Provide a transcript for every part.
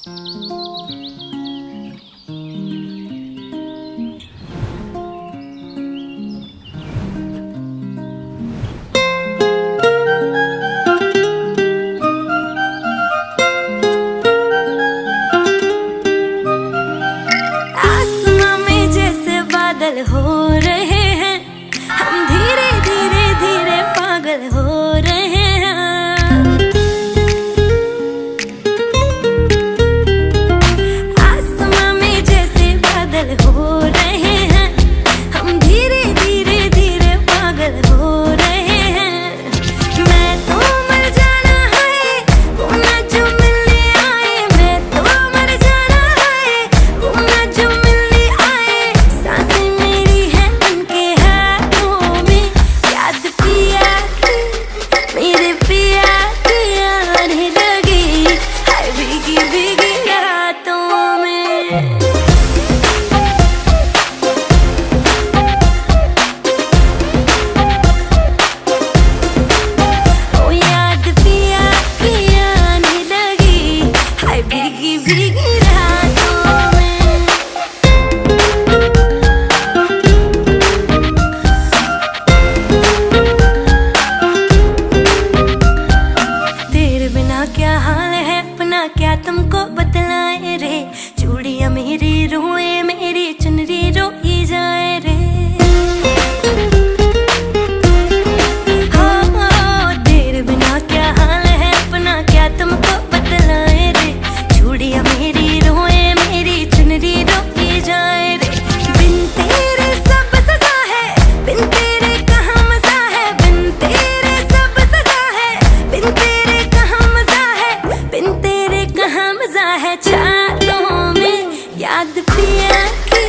आसमां में जैसे बादल हो रहे हैं, हम धीरे धीरे धीरे पागल हो रहे हैं। आसमां में जैसे बादल हो रहे हैं, हम धीरे धीरे धीरे पागल हो रहे हैं। मैं तो मर जाना है वो ना जो मिलने आए, मैं तो मर जाना है वो ना जो मिलने आए। सांसें मेरी है उनके हाथों में, याद पिया की मेरे पिया की आने लगी, हाय भीगी भीगी रातों में। ओ याद पिया की आने लगी, हाय भीगी भीगी रातों में। तेरे बिना क्या हाल है अपना, क्या तुमको बतलाए रे। चूड़ियां मेरी रोए, मेरी चुनरी रोई जाए रे। हो तेरे बिना क्या हाल है अपना, क्या तुमको बतलाए रे। चूड़ियां मेरी रोए, मेरी चुनरी रोई जाए रे। बिन तेरे सब सजा है, बिन तेरे कहाँ मजा है। बिन तेरे सब सजा है, बिन तेरे कहाँ मजा है। बिन तेरे कहाँ मजा है। चाहतों में याद पिया की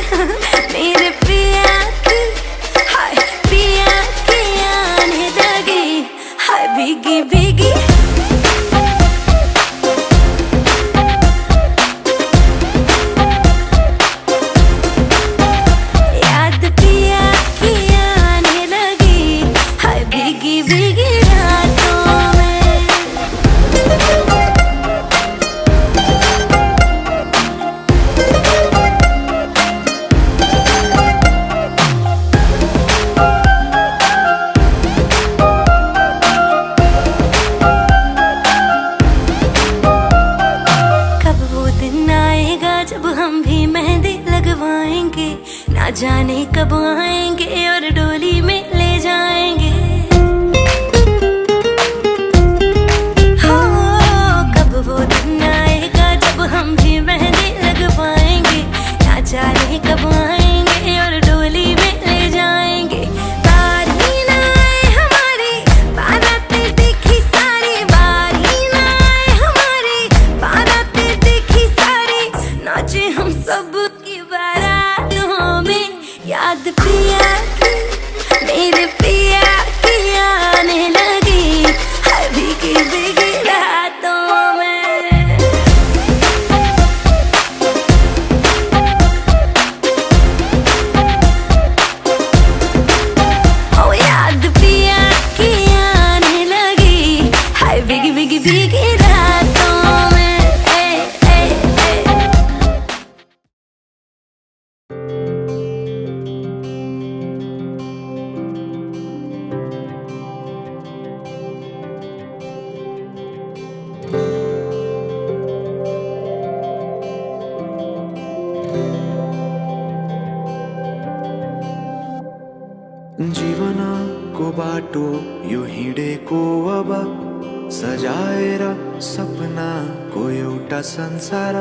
मेरे पिया की, हाय पिया की आने लगी, हाय भीगी भीगी। याद पिया की आने लगी, हाय भीगी भीगी रातों में। कब वो दिन आएगा जब हम भी मेहंदी लगवाएंगे, ना जाने कब आएंगे और डोली में ले जाएंगे। हो कब वो दिन आएगा जब हम भी मेहंदी लगवाएंगे, ना जाने कब आएंगे और डोली में ले जाएंगे। बारी ना आए हमारी बारातें देखी सारी, बारी ना आए हमारी बारातें देखी सारी। नाचे हम सब की बारातों में, याद पिया की मेरे पिया की आने लगी, हाय भीगी भीगी रातों में। ओ याद पिया की आने लगी, हाय भीगी भीगी भीगी रातों में। जीवनको बाटो यो हिँडेको अब, सजाएर सपनाको एउटा संसार।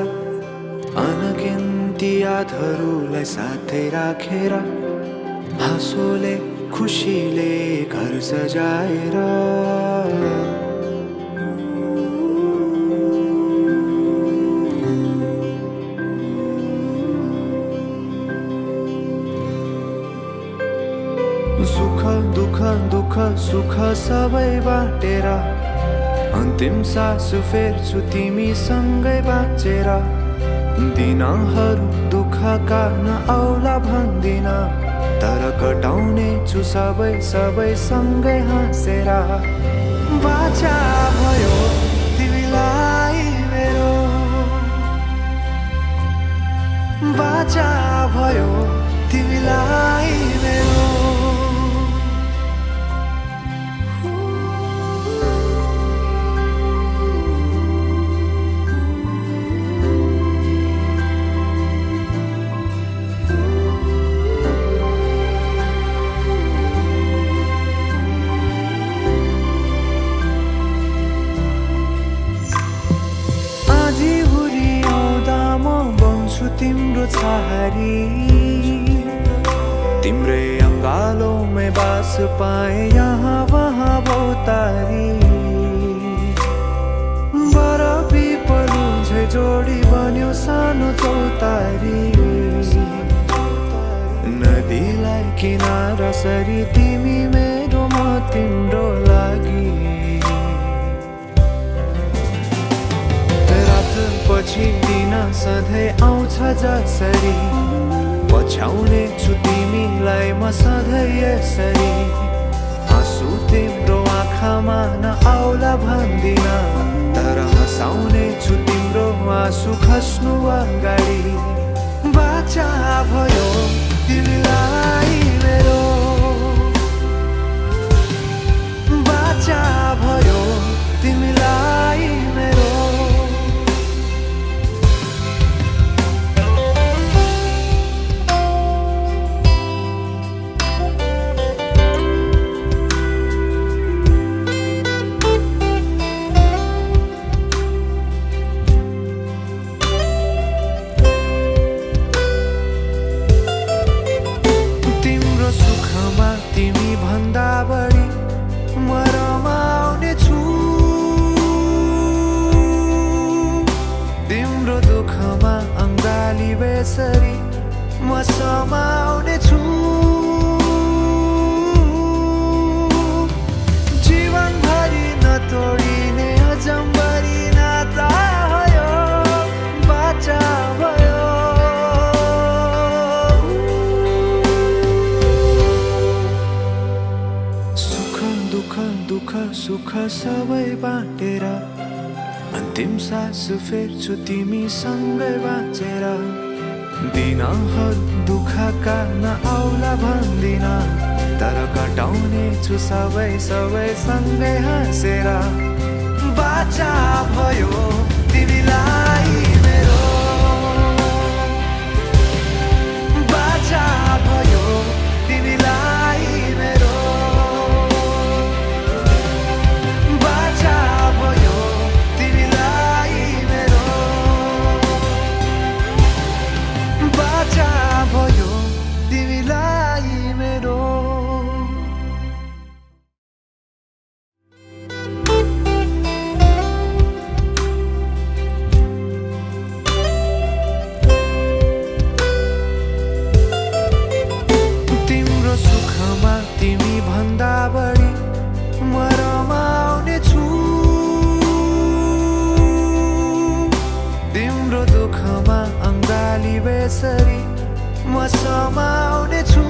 अनगिन्ती यादहरूलाई साथै राखेर, हाँसोले खुसीले घर सजाएर। सुख दुख दुख सुख सबै बाटेर, अन्तिम सास फेर्छु तिमीसँगै बाँचेर। दिनहरू दुःखका नआउला भन्दिन, तर कटाउने छु सबै सबै सँगै हाँसेर। बाचा भयो तिमीलाई मेरो तिम्रो छहारी तिम्रै अंगालों में बास पाए यहाँ वहाँ बहुतारी बरफी पलु झै जोडी बन्यो सानो चौतारी नदीलाई किनारा सरी तिमी मेरो म तिम्रो लागि रात पछि दिन सधैँ आउँछ जसरी पछ्याउने छु तिमीलाई म सधैँ यसरी आँसु तिम्रो आँखामा नआउला भन्दिन तर हँसाउने छु तिम्रो आँसु खस्नु अगाडि बाचा भयो तिमीलाई मेरो बाचा भयो तिमीलाई मेरो तिमी भन्दा बढी म रमाउने छु तिम्रो दुःखमा अंगाली बेसरी म समाउने छु जीवनभरि नतोडिने अजम्बरी नाता भयो बाचा भयो दुःख सुख सबै बाँटेर अन्तिम सास फेर्छु तिमी सँगै बाँचेर दिनहरु दुःखका नआउला भन्दिन तर कटाउने छु सबै सँगै हाँसेर बाचा भयो तिमीलाई मेरो बाचा भयो तिमीलाई मेरो भयो तिमीलाई मेरो तिम्रो सुखमा तिमी भन्दा बढी म रमाउने छु तिम्रो दुःखमा अंगाली बेसरी म समाउने छु